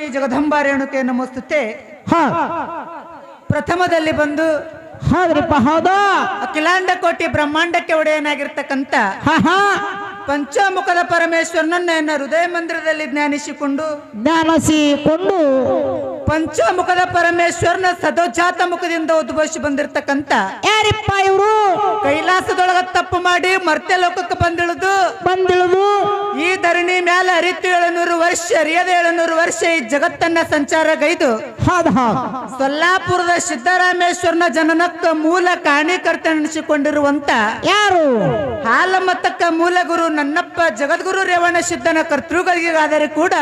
ಶ್ರೀ ಜಗದಂಬಾ ರೇಣುಕೆ ನಮಸ್ತುತೆ. ಪ್ರಥಮದಲ್ಲಿ ಬಂದು ಹೌದ್ರಿಪ್ಪ ಹೌದು ಅಖಿಲಾಂಡ ಕೋಟಿ ಬ್ರಹ್ಮಾಂಡಕ್ಕೆ ಒಡೆಯನಾಗಿರ್ತಕ್ಕಂಥ ಪಂಚಮುಖದ ಪರಮೇಶ್ವರನನ್ನ ಹೃದಯ ಮಂದಿರದಲ್ಲಿ ಜ್ಞಾನಿಸಿಕೊಂಡು ಪಂಚಮುಖದ ಪರಮೇಶ್ವರನ ಸದೋಜಾತ ಮುಖದಿಂದ ಉದ್ಭವಿಸಿ ಬಂದಿರತಕ್ಕಂತ ಯಾರಿಪ್ಪ ಇವರು ಕೈಲಾಸದೊಳಗ ತಪ್ಪು ಮಾಡಿ ಮರ್ತ್ಯ ಲೋಕಕ್ಕೆ ಬಂದಿಳಿದು ಈ ಧರಣಿ ಮ್ಯಾಲ ಅರಿತು 700 ವರ್ಷ ಅರಿಯದ 700 ವರ್ಷ ಈ ಜಗತ್ತನ್ನ ಸಂಚಾರಗೈದು ಸೊಲ್ಲಾಪುರದ ಸಿದ್ದರಾಮೇಶ್ವರನ ಜನನಕ್ಕ ಮೂಲ ಕಾರಣೀಕರ್ತ ಎನಿಸಿಕೊಂಡಿರುವಂತ ಯಾರು ಹಾಲಮತಕ್ಕ ಮೂಲ ಗುರು ನನ್ನಪ್ಪ ಜಗದ್ಗುರು ರೇವಣ ಸಿದ್ಧನ ಕರ್ತೃಗಳಿಗಾದರೆ ಕೂಡ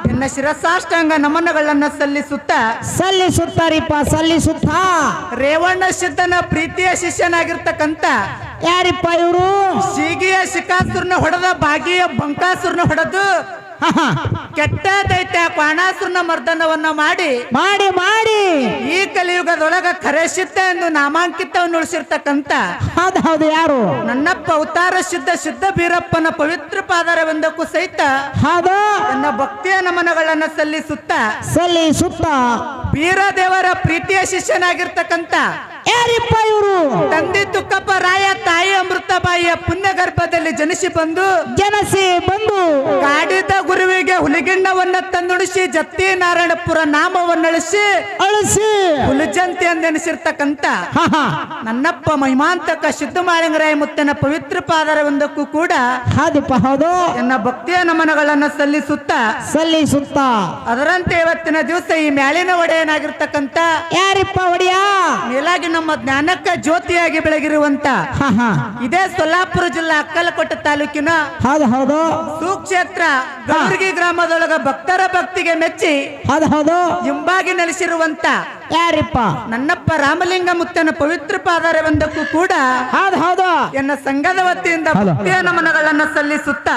ನಿನ್ನ ಶಿರಸಾಷ್ಟಾಂಗ ನಮನಗಳನ್ನ ಸಲ್ಲಿಸುತ್ತಾರಿಪ್ಪ ಸಲ್ಲಿಸುತ್ತಾ ರೇವಣ್ಣ ಸಿದ್ಧನ ಪ್ರೀತಿಯ ಶಿಷ್ಯನಾಗಿರ್ತಕ್ಕಂಥ ಯಾರಿಪ್ಪ ಇವರು ಸೀಗಿಯ ಶಿಕಾಸುರನ ಹೊಡೆದ ಭಾಗಿಯ ಬಂಕಾಸುರನ ಹೊಡೆದು ಕೆಟ್ಟ ದೈತ್ಯ ಕ್ವಾಣಾಸುರನ ಮರ್ದನವನ್ನ ಮಾಡಿ ಮಾಡಿ ಮಾಡಿ ಈ ಕಲಿಯುಗದೊಳಗ ಖರೇಸಿದ್ದ ಎಂದು ನಾಮಾಂಕಿತವನ್ನು ಉಳಿಸಿರ್ತಕ್ಕಂಥ ಹೌದು ಯಾರು ನನ್ನಪ್ಪ ಅವತಾರ ಸಿದ್ಧ ಬೀರಪ್ಪನ ಪವಿತ್ರ ಪಾದಾರವೆಂದಕ್ಕೂ ಸಹಿತ ನನ್ನ ಭಕ್ತಿಯ ನಮನಗಳನ್ನ ಸಲ್ಲಿಸುತ್ತ ಬೀರದೇವರ ಪ್ರೀತಿಯ ಶಿಷ್ಯನಾಗಿರ್ತಕ್ಕಂಥ ಯಾರಿಪ್ಪ ಇವರು ತಂದೆ ತುಕ್ಕಪ್ಪ ರಾಯ ತಾಯಿ ಅಮೃತಬಾಯಿಯ ಪುಣ್ಯ ಗರ್ಭದಲ್ಲಿ ಜನಿಸಿ ಬಂದು ಕಾಡಿದ ಗುರುವಿಗೆ ಹುಲಿಗಿಣ್ಣವನ್ನ ತಂದುಣಿಸಿ ಜತ್ತಿ ನಾರಾಯಣಪುರ ನಾಮವನ್ನಳಿಸಿ ಹುಲಿಜಂತಿ ಎಂದೆನಿಸಿರ್ತಕ್ಕಂಥ ನನ್ನಪ್ಪ ಮಹಿಮಾಂತಕ ಸಿದ್ದಮಾಳಿಂಗರಾಯ ಮುತ್ತನ ಪವಿತ್ರ ಪಾದಾರವೆಂದಕ್ಕೂ ಕೂಡ ಎನ್ನ ಭಕ್ತಿಯ ನಮನಗಳನ್ನ ಸಲ್ಲಿಸುತ್ತ ಅದರಂತೆ ಇವತ್ತಿನ ದಿವಸ ಈ ಮ್ಯಾಲಿನ ಒಡೆಯನಾಗಿರ್ತಕ್ಕಂಥ ಯಾರಿಪ್ಪ ಒಡೆಯ ಮೇಲಾಗಿ ನಮ್ಮ ಜ್ಞಾನಕ್ಕ ಜ್ಯೋತಿಯಾಗಿ ಬೆಳಗಿರುವಂತ ಇದೇ ಸೊಲ್ಲಾಪುರ ಜಿಲ್ಲಾ ಅಕ್ಕಲಕೋಟೆ ತಾಲೂಕಿನ ಸುಕ್ಷೇತ್ರ ಗೌರ್ಗಿ ಗ್ರಾಮದೊಳಗ ಭಕ್ತರ ಭಕ್ತಿಗೆ ಮೆಚ್ಚಿ ಹಿಂಬಾಗಿ ನೆಲೆಸಿರುವಂತ ಯಾರಿಪ್ಪ ನನ್ನಪ್ಪ ರಾಮಲಿಂಗ ಮುತ್ತನ ಪವಿತ್ರ ಪಾದಾರವೆಂದಕ್ಕೂ ಕೂಡ ಎನ್ನ ಸಂಘದ ವತಿಯಿಂದ ಭಕ್ತಿಯ ನಮನಗಳನ್ನ ಸಲ್ಲಿಸುತ್ತ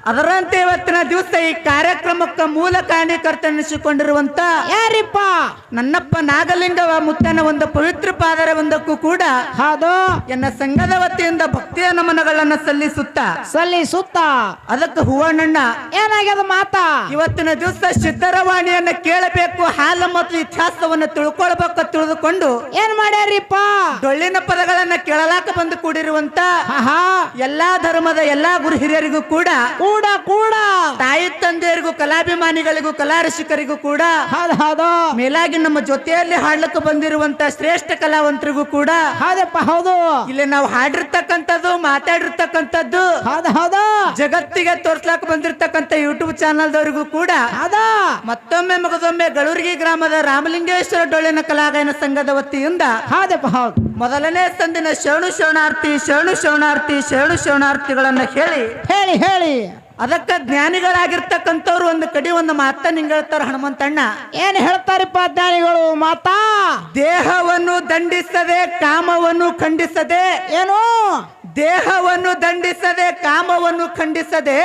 ಅದರಂತೆ ಇವತ್ತಿನ ದಿವಸ ಈ ಕಾರ್ಯಕ್ರಮಕ್ಕೆ ಮೂಲ ಕಾರಣೀಕರ್ತ ಎನಿಸಿಕೊಂಡಿರುವಂತ ಯಾರಿಪ್ಪ ನನ್ನಪ್ಪ ನಾಗಲಿಂಗ ಮುತ್ತನ ಒಂದು ಪವಿತ್ರ ಪಾದಾರವೆಂದಕ್ಕೂ ಕೂಡ ಎನ್ನ ಸಂಘದ ವತಿಯಿಂದ ಭಕ್ತಿಯ ನಮನಗಳನ್ನ ಸಲ್ಲಿಸುತ್ತ ಅದಕ್ಕೆ ಹೂವಣ್ಣಣ್ಣ ಏನಾಗ್ಯದ ಮಾತಾ ಇವತ್ತಿನ ದಿವಸ ಸಿದ್ದರವಾಣಿಯನ್ನ ಕೇಳಬೇಕು ಹಾಲ ಮತ್ತು ಇತಿಹಾಸವನ್ನ ತಿಳ್ಕೊಳ್ಬೇಕು ತಿಳಿದುಕೊಂಡು ಏನ್ ಮಾಡ್ಯಾರಿಪ್ಪ ಡೊಳ್ಳಿನ ಪದಗಳನ್ನ ಕೇಳಲಾಕ ಬಂದು ಕೂಡಿರುವಂತ ಎಲ್ಲಾ ಧರ್ಮದ ಎಲ್ಲಾ ಗುರು ಹಿರಿಯರಿಗೂ ಕೂಡ ತಾಯಿ ತಂದೆಯರಿಗೂ ಕಲಾಭಿಮಾನಿಗಳಿಗೂ ಕಲಾ ರಸಿಕರಿಗೂ ಕೂಡ ಮೇಲಾಗಿ ನಮ್ಮ ಜೊತೆಯಲ್ಲಿ ಹಾಡ್ಲಿಕ್ಕೆ ಬಂದಿರುವಂತ ಶ್ರೇಷ್ಠ ಕಲಾವಂತರಿಗೂ ಕೂಡ ಇಲ್ಲಿ ನಾವು ಹಾಡಿರ್ತಕ್ಕಂಥದ್ದು ಮಾತಾಡಿರ್ತಕ್ಕಂಥದ್ದು ಜಗತ್ತಿಗೆ ತೋರ್ಸ್ಲಾಕ ಬಂದಿರತಕ್ಕಂತ ಯೂಟ್ಯೂಬ್ ಚಾನಲ್ ದವರಿಗೂ ಕೂಡ ಮತ್ತೊಮ್ಮೆ ಮಗದೊಮ್ಮೆ ಗಳೂರ್ಗಿ ಗ್ರಾಮದ ರಾಮಲಿಂಗೇಶ್ವರ ಡೊಳ್ಳಿನ ಕಲಾಗಾಯನ ಸಂಘದ ವತಿಯಿಂದ ಮೊದಲನೇ ಸಂದಿನ ಶರಣಾರ್ಥಿಗಳನ್ನ ಹೇಳಿ ಅದಕ್ಕ ಜ್ಞಾನಿಗಳಾಗಿರ್ತಕ್ಕಂಥವ್ರು ಒಂದು ಕಡಿ ಒಂದು ಮಾತ ನಿಂಗ ಹೇಳ್ತಾರ ಹನುಮಂತಣ್ಣ ಏನ್ ಹೇಳ್ತಾರಪ್ಪ ಜ್ಞಾನಿಗಳು ಮಾತಾ ದೇಹವನ್ನು ದಂಡಿಸದೆ ಕಾಮವನ್ನು ಖಂಡಿಸದೆ ಏನು ದೇಹವನ್ನು ದಂಡಿಸದೆ ಕಾಮವನ್ನು ಖಂಡಿಸದೆ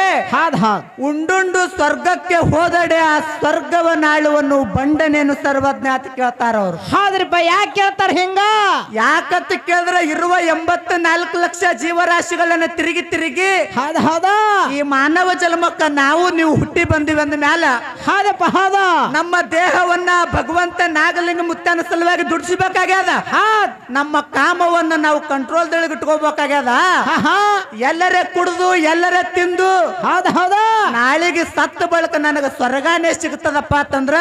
ಉಂಡುಂಡು ಸ್ವರ್ಗಕ್ಕೆ ಹೋದಡೆ ಆ ಸ್ವರ್ಗವನ್ನಾಳುವನ್ನು ಬಂಡನೇನು ಸರ್ವಜ್ಞ ಅಂತ ಕೇಳ್ತಾರ ಅವ್ರು ಹೌದ್ರಿಪ್ಪ ಯಾಕೆ ಕೇಳ್ತಾರ ಹಿಂಗ ಯಾಕಂತ ಕೇಳಿದ್ರೆ ಇರುವ 84 ಲಕ್ಷ ಜೀವರಾಶಿಗಳನ್ನ ತಿರುಗಿ ಈ ಮಾನವ ಜನ್ಮಕ್ಕ ನೀವು ಹುಟ್ಟಿ ಬಂದಿವಿ ಅಂದ ಮ್ಯಾಲ ನಮ್ಮ ದೇಹವನ್ನ ಭಗವಂತ ನಾಗಲಿಂಗ ಮುತ್ತನ ಸಲುವಾಗಿ ದುಡಿಸಬೇಕಾಗ್ಯದ ನಮ್ಮ ಕಾಮವನ್ನು ನಾವು ಕಂಟ್ರೋಲ್ದೊಳಗೆ ಇಟ್ಕೋಬೇಕಾಗ್ಯದ ಎಲ್ಲರೇ ಕುಡಿದು ಎಲ್ಲರೇ ತಿಂದು ನಾಳೆಗೆ ಸತ್ತ ಬಳಕ ನನಗ ಸ್ವರ್ಗಾನೇ ಸಿಗ್ತದಪ್ಪ ಅಂತಂದ್ರ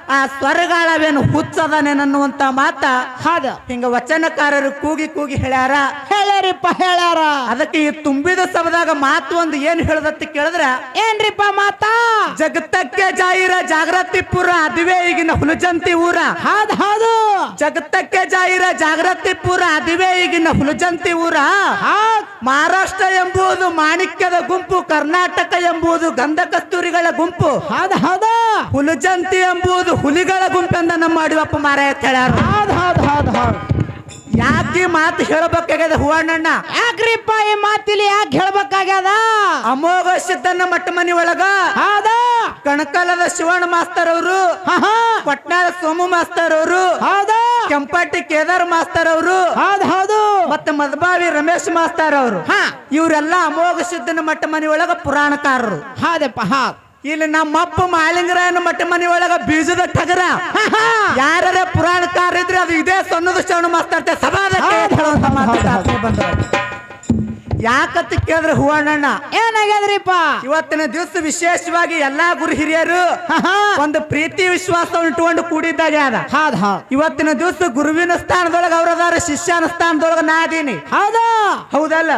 ಆ ಸ್ವರ್ಗಾಳವೇನು ಹುಚ್ಚದನೇನನ್ನುವಂತ ಮಾತ ಹಿಂಗ ವಚನಕಾರರು ಕೂಗಿ ಹೇಳ್ಯಾರ ಅದಕ್ಕೆ ಈ ತುಂಬಿದ ಸಭದಾಗ ಮಾತು ಒಂದು ಏನ್ ಹೇಳದತ್ತ ಕೇಳಿದ್ರ ಏನ್ರಿಪ್ಪ ಮಾತಾ ಜಗತ್ತಕ್ಕೆ ಜಾಯಿರ ಜಾಗೃತಿಪುರ ಅದುವೇ ಈಗಿನ ಹುಲಜಂತಿ ಊರ ಜಗತ್ತಕ್ಕೆ ಜಾಯಿರ ಜಾಗೃತಿಪುರ ಅದುವೇ ಈಗಿನ ಹುಲಜಂತಿ ಊರ ಮಹಾರಾಷ್ಟ್ರ ಎಂಬುದು ಮಾಣಿಕ್ಯದ ಗುಂಪು ಕರ್ನಾಟಕ ಎಂಬುದು ಗಂಧ ಕಸ್ತೂರಿಗಳ ಗುಂಪು ಹುಲಜಂತಿ ಎಂಬುದು ಹುಲಿಗಳ ಗುಂಪೆಂದ ನಮ್ಮ ಅಡಿವಪ್ಪ ಮಾರಾಯ ಹೇಳ್ಯಾರ ಯಾಕೆ ಮಾತು ಹೇಳಬೇಕಾಗ್ಯದ ಹೂವಣ್ಣಣ್ಣ ಯಾಕ್ರಿಪ್ಪ ಈ ಮಾತಿಲಿ ಯಾಕೆ ಹೇಳ್ಬೇಕಾಗ್ಯದ ಅಮೋಘ ಸಿದ್ದನ ಮಟ್ಟ ಮನಿ ಒಳಗ ಕಣಕಲದ ಶಿವಣ್ಣ ಮಾಸ್ತರ್ ಅವರು ಕೊಟ್ನಾಳ ಸೋಮು ಮಾಸ್ತರ್ ಅವರು ಕೆಂಪಾಟಿ ಕೇದಾರ್ ಮಾಸ್ತರ್ ಅವರು ಮತ್ತೆ ಮದಬಾವಿ ರಮೇಶ್ ಮಾಸ್ತರ್ ಅವರು ಇವರೆಲ್ಲ ಅಮೋಘ ಸಿದ್ದನ ಮಟ್ಟ ಮನಿ ಒಳಗ ಪುರಾಣಕಾರರು ಇಲ್ಲಿ ನಮ್ಮಪ್ಪ ಮಾಲಿಂಗರಾಯನ ಮಠ ಮನಿ ಒಳಗ ಬೀಜದ ಟಗರ ಯಾರ ಪುರಾಣಕಾರ ಇದ್ರೆ ಅದು ಇದೇ ಸೊನ್ನದ ಶ್ರವಣ ಮಾಸ್ತಾರ್ತೆ ಸಭಾದಕ್ಕೆ ಹೇಳುವಂತ ಮಾತು ಬಂದವರು. ಯಾಕಂತ ಕೇಳಿದ್ರೆ ಹೂವಣ್ಣ ಏನಾಗ್ಯದ್ರಿಪ್ಪ ಇವತ್ತಿನ ದಿವಸ ವಿಶೇಷವಾಗಿ ಎಲ್ಲಾ ಗುರು ಹಿರಿಯರು ಒಂದು ಪ್ರೀತಿ ವಿಶ್ವಾಸವನ್ನು ಇಟ್ಟುಕೊಂಡು ಕೂಡಿದ್ದಾಗ ಅದ. ಹೌದ್ ಹೌದ್ ಇವತ್ತಿನ ದಿವಸ ಗುರುವಿನ ಸ್ಥಾನದೊಳಗ ಅವ್ರದಾರ ಶಿಷ್ಯನ ಸ್ಥಾನದೊಳಗ ನಾ ಅದೀನಿ. ಹೌದಾ ಹೌದಲ್ಲ?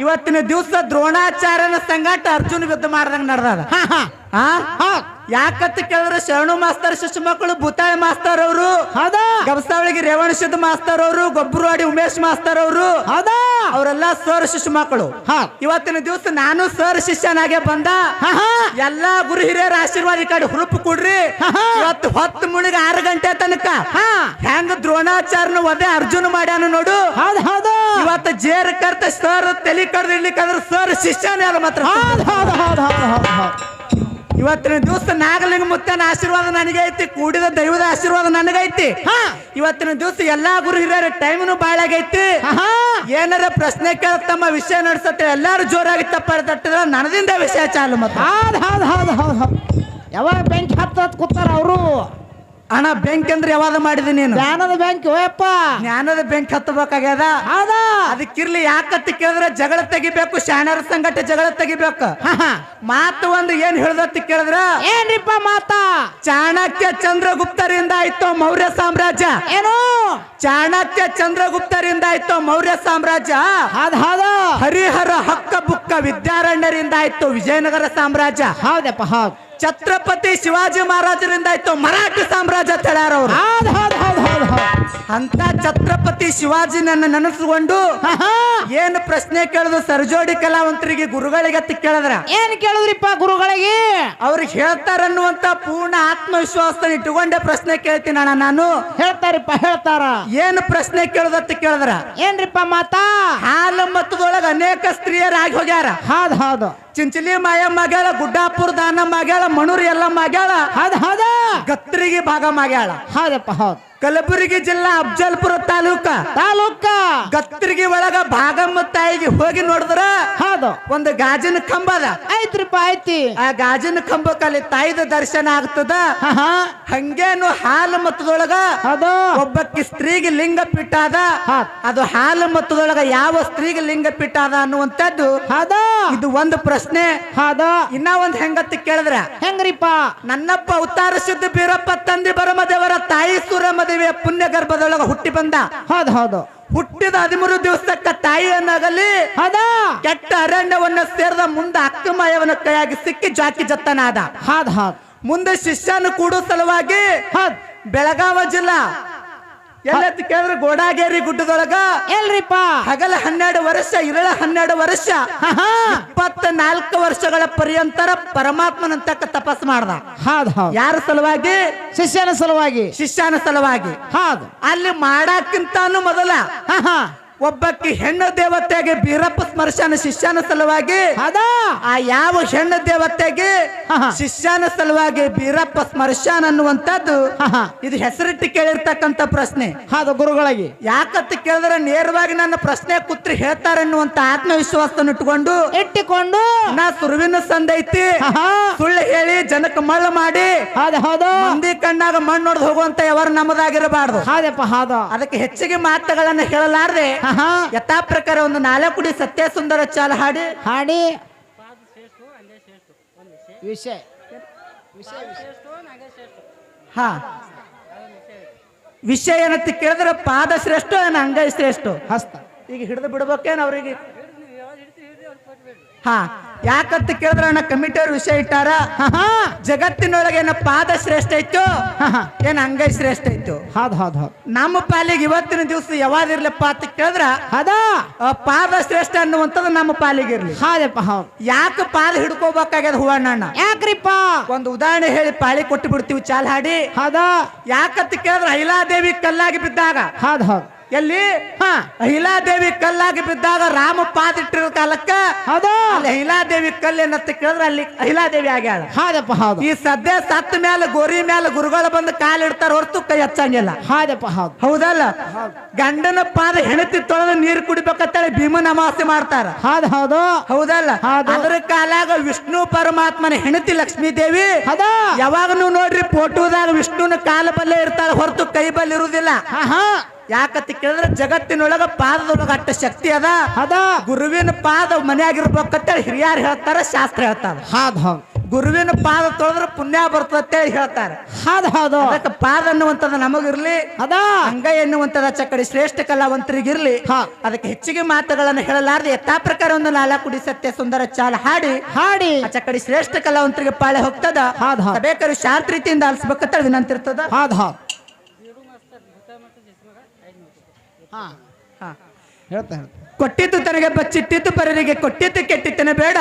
ಇವತ್ತಿನ ದಿವಸ ದ್ರೋಣಾಚಾರ್ಯನ ಸಂಗಾಟ ಅರ್ಜುನ ಯುದ್ಧ ಮಾಡ್ದಂಗ ನಡೆದ. ಯಾಕಂತ ಕೇಳಿದ್ರೆ ಶರಣು ಮಾಸ್ತರ್ ಶಿಶು ಮಕ್ಕಳು ಭೂತಾಳಿ ಮಾಸ್ತರ್ ಅವರು, ಹೌದಾ ಗಬಸಾವಳಿಗೆ ರೇವಣ ಸಿದ್ಧ ಮಾಸ್ತರ್ ಅವರು, ಗೊಬ್ಬರವಾಡಿ ಉಮೇಶ್ ಮಾಸ್ತರ್ ಅವರು, ಹೌದಾ ಅವರೆಲ್ಲ ಸರ್ ಶಿಶು ಮಕ್ಕಳು. ಇವತ್ತಿನ ದಿವಸ ನಾನು ಸರ್ ಶಿಷ್ಯನಾಗೆ ಬಂದ. ಎಲ್ಲಾ ಗುರು ಹಿರಿಯರ ಆಶೀರ್ವಾದ ಈ ಕಡೆ ಹುರುಪು ಕೊಡ್ರಿ. ಇವತ್ತು 10 ಮುಣಿಗೆ 6 ಗಂಟೆ ತನಕ ಹೆಂಗ ದ್ರೋಣಾಚಾರ್ಯನ ವಧೆ ಅರ್ಜುನ ಮಾಡ್ಯಾನ ನೋಡು. ಹೌದ್ ಹೌದು ಇವತ್ತು ಜೇರ್ ಕರ್ತ ಸರ್ ತಲೆ ಕಡ್ದು ಇಡ್ಲಿಕ್ಕಂದ್ರೆ ಸರ್ ಶಿಷ್ಯನೇ ಅಲ್ಲ ಮಾತ್ರ. ಇವತ್ತಿನ ದಿವಸ ನಾಗಲಿಂಗ ಮುತ್ತನ ಆಶೀರ್ವಾದ ನನಗೆ ಐತಿ, ಕೂಡಿದ ದೈವದ ಆಶೀರ್ವಾದ ನನಗೈತಿ. ಇವತ್ತಿನ ದಿವಸ ಎಲ್ಲಾ ಗುರು ಹಿರಿಯರ ಟೈಮ್ನು ಬಾಳಾಗೈತಿ. ಏನಾರ ಪ್ರಶ್ನೆ ಕೇಳತ್ತಮ್ಮ ವಿಷಯ ನಡ್ಸತ್ತೆ ಎಲ್ಲಾರು ಜೋರಾಗಿ ತಪ್ಪ ನನದಿಂದ ವಿಷಯ ಚಾಲು. ಮತ್ತೆ ಯಾವಾಗ ಬೆಂಕಿ ಹತ್ತ ಕೂತಾರ ಅವರು. ಅಣ್ಣ ಬೆಂಕಿ ಅಂದ್ರೆ ಯಾವಾಗ ಮಾಡಿದೀನಿ ನೀನು? ಜ್ಞಾನದ ಬೆಂಕಿ ಓಯಪ್ಪ, ಜ್ಞಾನದ ಬೆಂಕಿ ಹತ್ತಬೇಕಾಗ್ಯದ. ಹೌದಾ ಅದಕ್ಕಿರ್ಲಿ ಯಾಕಂತ ಕೇಳಿದ್ರೆ ಜಗಳ ತೆಗಿಬೇಕು, ಶಾಣರ ಸಂಗಟ ಜಗಳ ತೆಗಿಬೇಕು. ಮಾತು ಒಂದು ಏನ್ ಹೇಳ್ದತ್ತ ಕೇಳಿದ್ರ ಏನ್ರಿಪ್ಪ ಮಾತಾ? ಚಾಣಕ್ಯ ಚಂದ್ರಗುಪ್ತರಿಂದ ಆಯ್ತು ಮೌರ್ಯ ಸಾಮ್ರಾಜ್ಯ. ಏನು ಚಾಣಕ್ಯ ಚಂದ್ರಗುಪ್ತರಿಂದ ಆಯ್ತು ಮೌರ್ಯ ಸಾಮ್ರಾಜ್ಯ. ಹೌದು ಹರಿಹರ ಹಕ್ಕ ಬುಕ್ಕ ವಿದ್ಯಾರಣ್ಯರಿಂದ ಆಯ್ತು ವಿಜಯನಗರ ಸಾಮ್ರಾಜ್ಯ. ಹೌದಪ್ಪ ಹೌದು. ಛತ್ರಪತಿ ಶಿವಾಜಿ ಮಹಾರಾಜರಿಂದ ಆಯ್ತು ಮರಾಠಿ ಸಾಮ್ರಾಜ್ಯ ತಳ್ಯಾರ ಅವರು. ಅಂತ ಛತ್ರಪತಿ ಶಿವಾಜಿ ನನ್ನ ನೆನಸ್ಕೊಂಡು ಏನು ಪ್ರಶ್ನೆ ಕೇಳಿದ್ರು ಸರ್ಜೋಡಿ ಕಲಾವಂತರಿಗೆ ಗುರುಗಳಿಗೆ ಅಂತ ಕೇಳಿದ್ರ ಏನ್ ಕೇಳಿದ್ರಿಪ್ಪ ಗುರುಗಳಿಗೆ? ಅವ್ರಿಗೆ ಹೇಳ್ತಾರನ್ನುವಂತ ಪೂರ್ಣ ಆತ್ಮವಿಶ್ವಾಸ ಇಟ್ಟುಕೊಂಡೆ ಪ್ರಶ್ನೆ ಕೇಳ್ತೀನಿ ಅಣ್ಣ ನಾನು. ಹೇಳ್ತಾರಿಪ್ಪ ಹೇಳ್ತಾರ. ಏನು ಪ್ರಶ್ನೆ ಕೇಳುದತ್ತ ಕೇಳಿದ್ರ ಏನ್ರಿಪ್ಪ ಮಾತಾ? ಹಾಲು ಮತದೊಳಗ ಅನೇಕ ಸ್ತ್ರೀಯರಾಗಿ ಹೋಗ್ಯಾರ. ಹೌದು ಚಿಂಚಲಿ ಮಾಯಮ್ಮ ಆಗ್ಯಾಳ, ಗುಡ್ಡಾಪುರ ದಾನಮ್ಮ ಆಗ್ಯಾಳ, ಮಣೂರು ಎಲ್ಲಮ್ಮ ಆಗ್ಯಾಳ, ಹೌದು ಗತ್ರಿಗೆ ಭಾಗಮ್ಮ ಆಗ್ಯಾಳ. ಹೌದಪ್ಪ ಹೌದು. ಕಲಬುರಗಿ ಜಿಲ್ಲಾ ಅಫಜಲ್ಪುರ ತಾಲೂಕ ಗತ್ರಿಗೆ ಒಳಗ ಭಾಗಮ್ಮ ತಾಯಿಗೆ ಹೋಗಿ ನೋಡಿದ್ರ ಹೌದು ಒಂದು ಗಾಜಿನ ಕಂಬ ಅದ. ಐತ್ರಿಪ್ಪ ಐತಿ. ಆ ಗಾಜಿನ ಕಂಬಕ್ಕಲ್ಲಿ ತಾಯಿದ ದರ್ಶನ ಆಗ್ತದ. ಹಂಗೇನು ಹಾಲು ಮತದೊಳಗ ಹೌದು ಒಬ್ಬಕ್ಕೆ ಸ್ತ್ರೀಗೆ ಲಿಂಗ ಪೀಠ ಅದ. ಅದು ಹಾಲು ಮತದೊಳಗ ಯಾವ ಸ್ತ್ರೀಗೆ ಲಿಂಗ ಪೀಠ ಅದ ಅನ್ನುವಂಥದ್ದು ಹೌದು. ಇದು ಒಂದು ಪ್ರಶ್ನೆ. ಹೌದು. ಇನ್ನ ಒಂದ್ ಹೆಂಗತ್ತ ಕೇಳಿದ್ರ ಹೆಂಗ್ರಿಪ್ಪ? ನನ್ನಪ್ಪ ಅವತಾರ ಸಿದ್ಧ ಬೀರಪ್ಪ ತಂದೆ ಬರಮದೇವರ ತಾಯಿ ಸುರಮದೇವಿಯ ಪುಣ್ಯ ಗರ್ಭದೊಳಗ ಹುಟ್ಟಿ ಬಂದ. ಹೌದು ಹುಟ್ಟಿದ 13 ದಿವಸಕ್ಕ ತಾಯಿಯನ್ನಾಗಲಿ ಕೆಟ್ಟ ಅರಣ್ಯವನ್ನ ಸೇರಿದ ಮುಂದೆ ಅಕ್ಕಮಯವನ ಕೈಯಾಗಿ ಸಿಕ್ಕಿ ಜಾಕಿ ಜತ್ತನಾದ. ಮುಂದೆ ಶಿಷ್ಯನ ಕೂಡೋ ಸಲುವಾಗಿ ಬೆಳಗಾವ ಜಿಲ್ಲಾ ಎಲ್ಲತ್ತ ಕೇಳಿದ್ರೆ ಗೋಡಾಗೇರಿ ಗುಡ್ಡದೊಳಗ ಎಲ್ರಿಪ್ಪ ಹಗಲ 12 ವರ್ಷ ಇರಳ 12 ವರ್ಷ 24 ವರ್ಷಗಳ ಪರ್ಯಂತರ ಪರಮಾತ್ಮನಂತಕ್ಕ ತಪಸ್ ಮಾಡ್ದ. ಯಾರ ಸಲುವಾಗಿ? ಶಿಷ್ಯನ ಸಲುವಾಗಿ. ಶಿಷ್ಯನ ಸಲುವಾಗಿ. ಅಲ್ಲಿ ಮಾಡಕ್ಕಿಂತಾನು ಮೊದಲ ಒಬ್ಬಕ್ಕೆ ಹೆಣ್ಣು ದೇವತೆಗೆ ಬೀರಪ್ಪ ಸ್ಮರ್ಶನ ಶಿಷ್ಯನ ಸಲುವಾಗಿ. ಆ ಯಾವ ಹೆಣ್ಣು ದೇವತೆಗೆ ಶಿಷ್ಯನ ಸಲುವಾಗಿ ಬೀರಪ್ಪ ಸ್ಮರ್ಶನ ಅನ್ನುವಂಥದ್ದು ಇದು ಹೆಸರಿಟ್ಟು ಕೇಳಿರ್ತಕ್ಕಂಥ ಪ್ರಶ್ನೆ. ಅದು ಗುರುಗಳಿಗೆ ಯಾಕಂತ ಕೇಳಿದ್ರೆ ನೇರವಾಗಿ ನನ್ನ ಪ್ರಶ್ನೆ ಕೂತ್ರಿ ಹೇಳ್ತಾರೆ ಅನ್ನುವಂತ ಆತ್ಮವಿಶ್ವಾಸ ಇಟ್ಟುಕೊಂಡು ನಾ ಸುರುವಿನ ಸಂದೈತಿ ಸುಳ್ಳು ಹೇಳಿ ಜನಕ್ಕೆ ಮಳ್ಳು ಮಾಡಿ ಮಂದಿ ಕಣ್ಣಾಗ ಮಣ್ಣು ನೋಡ್ದು ಹೋಗುವಂತ ಯಾರು ನಮ್ಮದಾಗಿರಬಾರ್ದು. ಅದಕ್ಕೆ ಹೆಚ್ಚಿಗೆ ಮಾತುಗಳನ್ನ ಹೇಳಲಾರ್ದೆ ಯಥಾ ಪ್ರಕಾರ ಒಂದು 4 ಕುಡಿ ಸತ್ಯ ಸುಂದರ ಚಾಲ ಹಾಡಿ ವಿಷಯ ವಿಷಯ ಏನಂತ ಕೇಳಿದ್ರೆ ಪಾದ ಶ್ರೇಷ್ಠ ಏನ ಅಂಗೈ ಶ್ರೇಷ್ಠ? ಹಸ್ತ. ಈಗ ಹಿಡಿದು ಬಿಡ್ಬೇಕೇನು ಅವ್ರಿಗೆ? ಯಾಕಂತ ಕೇಳಿದ್ರ ಅಣ್ಣ ಕಮಿಟಿಯವ್ರ ವಿಷಯ ಇಟ್ಟಾರ. ಜಗತ್ತಿನೊಳಗೆ ಏನ ಪಾದ ಶ್ರೇಷ್ಠ ಇತ್ತು ಏನ್ ಅಂಗೈ ಶ್ರೇಷ್ಠ ಇತ್ತು? ನಮ್ಮ ಪಾಲಿಗೆ ಇವತ್ತಿನ ದಿವಸ ಯಾವಾದಿರ್ಲಪ್ಪ ಅಂತ ಕೇಳಿದ್ರ ಪಾದ ಶ್ರೇಷ್ಠ ಅನ್ನುವಂಥದ್ದು ನಮ್ಮ ಪಾಲಿಗೆ ಇರ್ಲಿ. ಯಾಕೆ ಪಾದ ಹಿಡ್ಕೋಬೇಕಾಗ್ಯದ ಹೂವಣ್ಣ? ಯಾಕ್ರಿಪ್ಪ? ಒಂದು ಉದಾಹರಣೆ ಹೇಳಿ ಪಾಳಿ ಕೊಟ್ಟು ಬಿಡ್ತೀವಿ ಚಾಲ್ ಹಾಡಿ. ಯಾಕಂತ ಕೇಳಿದ್ರ ಹೈಲಾದೇವಿ ಕಲ್ಲಾಗಿ ಬಿದ್ದಾಗ ಎಲ್ಲಿ ಹಾ ಅಹಿಲಾದೇವಿ ಕಲ್ಲಾಗಿ ಬಿದ್ದಾಗ ರಾಮ ಪಾದಿಟ್ಟಿರೋ ಕಾಲಕ್ಕ ಹೌದು ಅಲ್ಲಿ ಅಹಿಲಾದೇವಿ ಕಲ್ಲು ಏನಂತ ಕೇಳಿದ್ರೆ ಅಲ್ಲಿ ಅಹಿಲಾದೇವಿ ಆಗ್ಯಾಳ. ಹೌದಪ್ಪ ಹೌದು ಈ ಸದ್ಯ ಸತ್ತ ಮೇಲೆ ಗೋರಿ ಮೇಲೆ ಗುರುಗಳು ಬಂದು ಕಾಲಿಡ್ತಾರ ಹೊರತು ಕೈ ಹಚ್ಚಂಗಿಲ್ಲ. ಹೌದಪ್ಪ ಹೌದು ಹೌದಲ್ಲ? ಗಂಡನ ಪಾದ ಹೆಣತಿ ತೊಳೆದು ನೀರು ಕುಡಿಬೇಕಂತೇಳಿ ಭೀಮನ ಅಮಾವಾಸ್ಯೆ ಮಾಡ್ತಾರ. ಹೌದು ಹೌದು ಹೌದಲ್ಲ? ಹೌದು. ಅದ್ರ ಕಾಲಾಗ ವಿಷ್ಣು ಪರಮಾತ್ಮನ ಹೆಣತಿ ಲಕ್ಷ್ಮೀ ದೇವಿ ಹೌದು ಯಾವಾಗ ನೀವು ನೋಡ್ರಿ ಫೋಟೋದಾಗ ವಿಷ್ಣುನ ಕಾಲ ಬಲ್ಲೆ ಇರ್ತಾರ ಹೊರತು ಕೈ ಬಲ್ ಇರುವುದಿಲ್ಲ. ಹಾ ಹಾ ಯಾಕಂತ ಕೇಳಿದ್ರೆ ಜಗತ್ತಿನೊಳಗ ಪಾದದೊಳಗ ಅಷ್ಟ ಶಕ್ತಿ ಅದ. ಹೌದು ಗುರುವಿನ ಪಾದ ಮನೆಯಾಗಿರ್ಬೇಕಂತೇಳಿ ಹಿರಿಯರು ಹೇಳ್ತಾರ, ಶಾಸ್ತ್ರ ಹೇಳ್ತಾರ. ಹೌದು ಹೌದು ಗುರುವಿನ ಪಾದ ತೊಳೆದ್ರೆ ಪುಣ್ಯ ಬರ್ತಂತೇಳಿ ಹೇಳ್ತಾರ. ಹೌದು ಹೌದು ಅದಕ್ಕೆ ಪಾದ ಅನ್ನುವಂಥದ್ದು ನಮಗಿರ್ಲಿ, ಹೌದಾ ಅಂಗ ಎನ್ನುವಂಥದ್ದು ಚಕಡಿ ಶ್ರೇಷ್ಠ ಕಲಾವಂತರಿಗಿರ್ಲಿ. ಹಾ. ಅದಕ್ಕೆ ಹೆಚ್ಚಿಗೆ ಮಾತುಗಳನ್ನು ಹೇಳಲಾರ್ದೆ ಯಥಾ ಪ್ರಕಾರ ಒಂದು ನಾಲ್ಕುಡಿ ಸತ್ಯ ಸುಂದರ ಚಾಲ ಹಾಡಿ ಹಾಡಿ ಆ ಚಕಡಿ ಶ್ರೇಷ್ಠ ಕಲಾವಂತರಿಗೆ ಪಾಳೆ ಹೋಗ್ತದ. ಹೌದು ಹೌದು ಸಬೇಕರು ಶಾಂತ ರೀತಿಯಿಂದ ಆಲಿಸ್ಬೇಕಂತ ವಿನಂತಿ ಇರ್ತದ. ಹೌದು ಹೌದು ಹಾ ಹಾ. ಹೇಳ್ತಾ ಕೊಟ್ಟಿದ್ದು ತನಗೆ ಬಚ್ಚಿಟ್ಟಿದ್ದು ಪರರಿಗೆ ಕೊಟ್ಟಿದ್ದು ಕೆಟ್ಟಿದ್ದನ ಬೇಡ.